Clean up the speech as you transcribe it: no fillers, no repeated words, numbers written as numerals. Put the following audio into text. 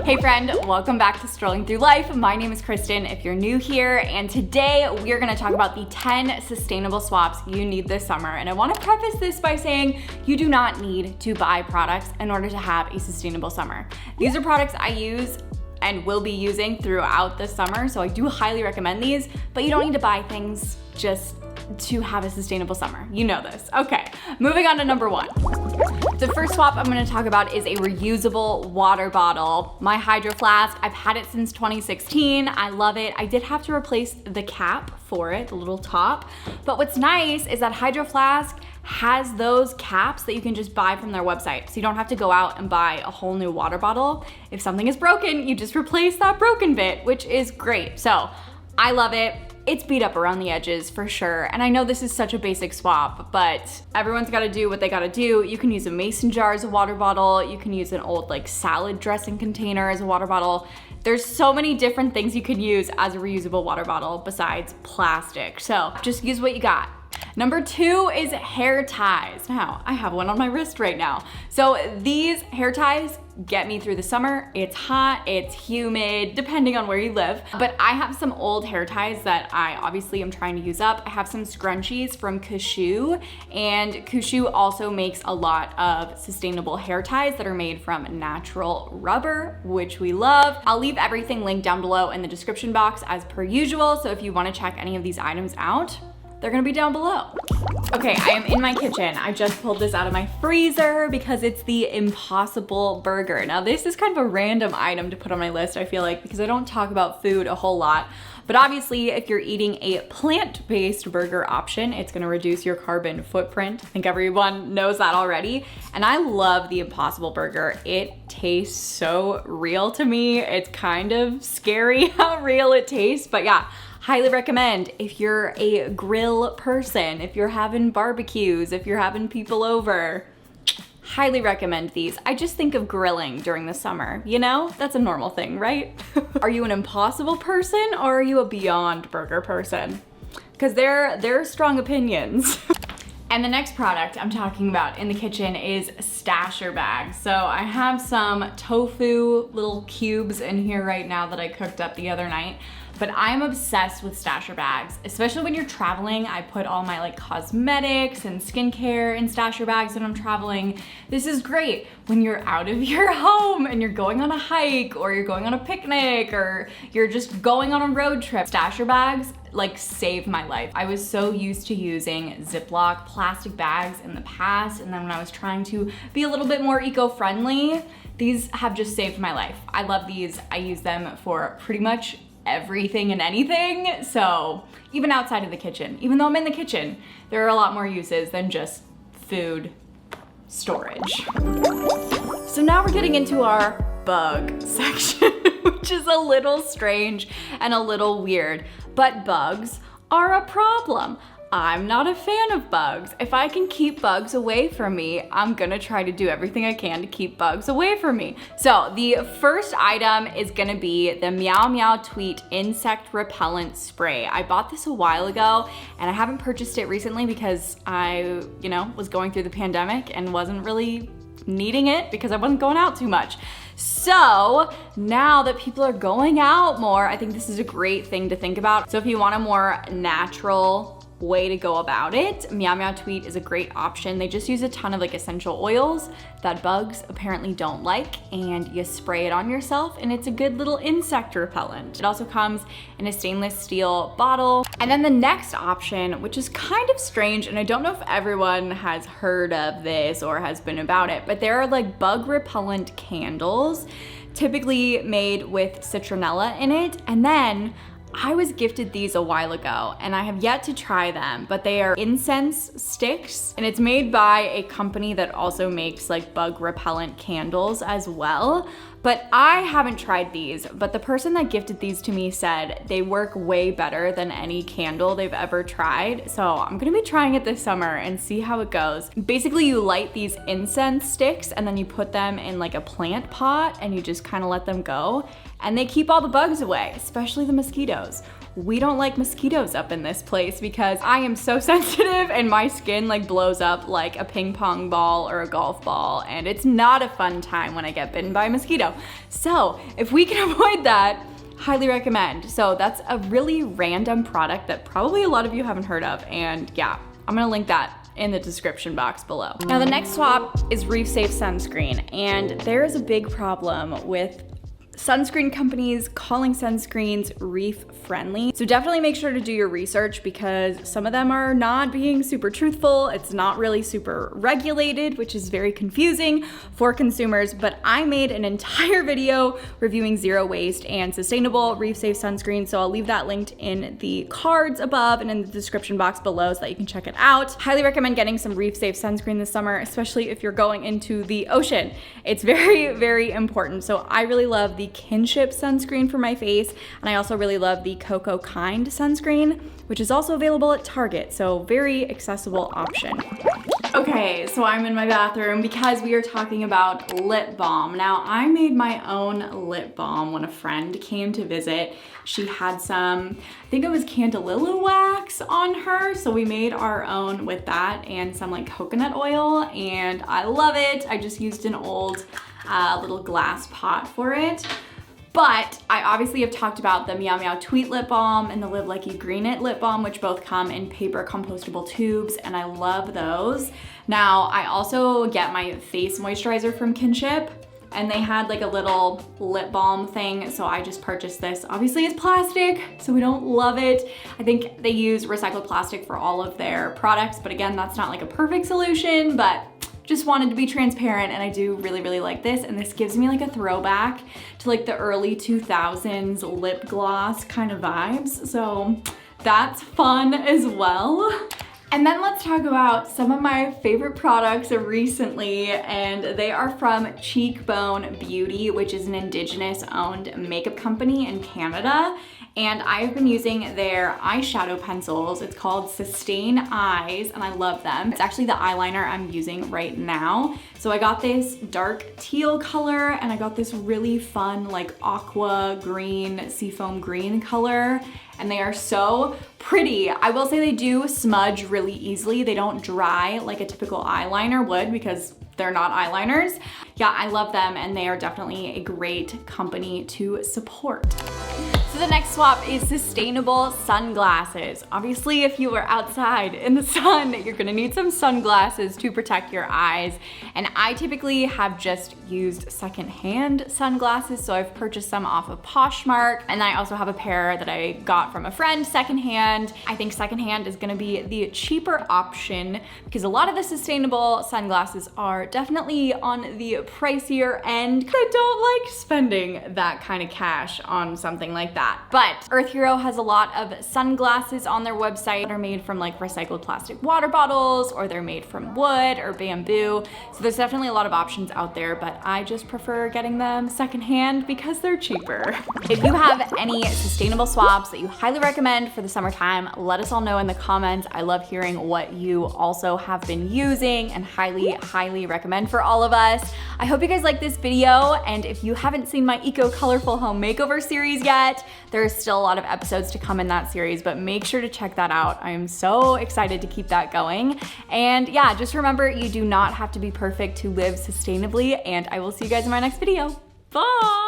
Hey friend, welcome back to Strolling Through Life. My name is Kristen if you're new here, and today we are gonna talk about the 10 sustainable swaps you need this summer. And I wanna preface this by saying you do not need to buy products in order to have a sustainable summer. These are products I use and will be using throughout the summer, so I do highly recommend these, but you don't need to buy things just to have a sustainable summer. You know this. Okay, moving on to number one. The first swap I'm gonna talk about is a reusable water bottle. My Hydroflask, I've had it since 2016. I love it. I did have to replace the cap for it, the little top. But what's nice is that Hydroflask has those caps that you can just buy from their website. So you don't have to go out and buy a whole new water bottle. If something is broken, you just replace that broken bit, which is great. So I love it. It's beat up around the edges for sure. And I know this is such a basic swap, but everyone's gotta do what they gotta do. You can use a mason jar as a water bottle. You can use an old like salad dressing container as a water bottle. There's so many different things you can use as a reusable water bottle besides plastic. So just use what you got. Number two is hair ties. Now, I have one on my wrist right now. So these hair ties get me through the summer. It's hot, it's humid, depending on where you live. But I have some old hair ties that I obviously am trying to use up. I have some scrunchies from Kinship, and Kinship also makes a lot of sustainable hair ties that are made from natural rubber, which we love. I'll leave everything linked down below in the description box as per usual. So if you wanna check any of these items out, they're gonna be down below. Okay, I am in my kitchen. I just pulled this out of my freezer because it's the Impossible Burger. Now this is kind of a random item to put on my list, I feel like, because I don't talk about food a whole lot. But obviously, if you're eating a plant-based burger option, it's gonna reduce your carbon footprint. I think everyone knows that already. And I love the Impossible Burger. It tastes so real to me. It's kind of scary how real it tastes, but yeah. Highly recommend if you're a grill person, if you're having barbecues, if you're having people over. Highly recommend these. I just think of grilling during the summer, you know? That's a normal thing, right? Are you an Impossible person or are you a Beyond Burger person? Because there are strong opinions. And the next product I'm talking about in the kitchen is stasher bags. So I have some tofu little cubes in here right now that I cooked up the other night. But I'm obsessed with stasher bags, especially when you're traveling. I put all my like cosmetics and skincare in stasher bags when I'm traveling. This is great when you're out of your home and you're going on a hike or you're going on a picnic or you're just going on a road trip. Stasher bags like save my life. I was so used to using Ziploc plastic bags in the past, and then when I was trying to be a little bit more eco-friendly, these have just saved my life. I love these. I use them for pretty much everything and anything. So even outside of the kitchen, even though I'm in the kitchen, there are a lot more uses than just food storage. So now we're getting into our bug section, which is a little strange and a little weird, but bugs are a problem. I'm not a fan of bugs. If I can keep bugs away from me, I'm gonna try to do everything I can to keep bugs away from me. So the first item is gonna be the Meow Meow Tweet Insect Repellent Spray. I bought this a while ago and I haven't purchased it recently because I, was going through the pandemic and wasn't really needing it because I wasn't going out too much. So now that people are going out more, I think this is a great thing to think about. So if you want a more natural way to go about it, Meow Meow Tweet is a great option. They just use a ton of like essential oils that bugs apparently don't like, and you spray it on yourself and it's a good little insect repellent. It also comes in a stainless steel bottle. And then the next option, which is kind of strange, and I don't know if everyone has heard of this or has been about it, but there are like bug repellent candles, typically made with citronella in it. And then I was gifted these a while ago and I have yet to try them, but they are Incense Sticks, and it's made by a company that also makes like bug repellent candles as well. But I haven't tried these, but the person that gifted these to me said they work way better than any candle they've ever tried. So I'm gonna be trying it this summer and see how it goes. Basically, you light these incense sticks and then you put them in like a plant pot and you just kind of let them go. And they keep all the bugs away, especially the mosquitoes, we don't like mosquitoes up in this place because I am so sensitive and my skin like blows up like a ping pong ball or a golf ball, and it's not a fun time when I get bitten by a mosquito. So if we can avoid that, highly recommend. So that's a really random product that probably a lot of you haven't heard of, and yeah, I'm gonna link that in the description box below. Now the next swap is Reef Safe Sunscreen, and there is a big problem with sunscreen companies calling sunscreens reef friendly. So definitely make sure to do your research because some of them are not being super truthful. It's not really super regulated, which is very confusing for consumers. But I made an entire video reviewing zero waste and sustainable reef safe sunscreen. So I'll leave that linked in the cards above and in the description box below so that you can check it out. Highly recommend getting some reef safe sunscreen this summer, especially if you're going into the ocean. It's very, very important. So I really love the Kinship sunscreen for my face, and I also really love the Cocoa Kind sunscreen, which is also available at Target, so very accessible option. Okay, so I'm in my bathroom because we are talking about lip balm. Now, I made my own lip balm when a friend came to visit. She had some, I think it was candelilla wax on her, so we made our own with that and some like coconut oil, and I love it. I just used an old little glass pot for it. But I obviously have talked about the Meow Meow Tweet Lip Balm and the Live Like You Green It Lip Balm, which both come in paper compostable tubes, and I love those. Now, I also get my face moisturizer from Kinship, and they had like a little lip balm thing, so I just purchased this. Obviously it's plastic, so we don't love it. I think they use recycled plastic for all of their products, but again, that's not like a perfect solution, but just wanted to be transparent, and I do really, really like this, and this gives me like a throwback to like the early 2000s lip gloss kind of vibes, so that's fun as well. And then let's talk about some of my favorite products recently, and they are from Cheekbone Beauty, which is an Indigenous owned makeup company in Canada. And I've been using their eyeshadow pencils. It's called Sustain Eyes, and I love them. It's actually the eyeliner I'm using right now. So I got this dark teal color, and I got this really fun like aqua green, seafoam green color, and they are so pretty. I will say they do smudge really easily. They don't dry like a typical eyeliner would because they're not eyeliners. Yeah, I love them, and they are definitely a great company to support. So the next swap is sustainable sunglasses. Obviously, if you are outside in the sun, you're gonna need some sunglasses to protect your eyes. And I typically have just used secondhand sunglasses, so I've purchased some off of Poshmark. And I also have a pair that I got from a friend secondhand. I think secondhand is gonna be the cheaper option because a lot of the sustainable sunglasses are definitely on the pricier end. I don't like spending that kind of cash on something like that. But Earth Hero has a lot of sunglasses on their website that are made from like recycled plastic water bottles, or they're made from wood or bamboo. So there's definitely a lot of options out there, but I just prefer getting them secondhand because they're cheaper. If you have any sustainable swaps that you highly recommend for the summertime, let us all know in the comments. I love hearing what you also have been using and highly, highly recommend for all of us. I hope you guys like this video, and if you haven't seen my Eco Colorful Home Makeover series yet, there's still a lot of episodes to come in that series, but make sure to check that out. I am so excited to keep that going. And yeah, just remember, you do not have to be perfect to live sustainably, and I will see you guys in my next video. Bye!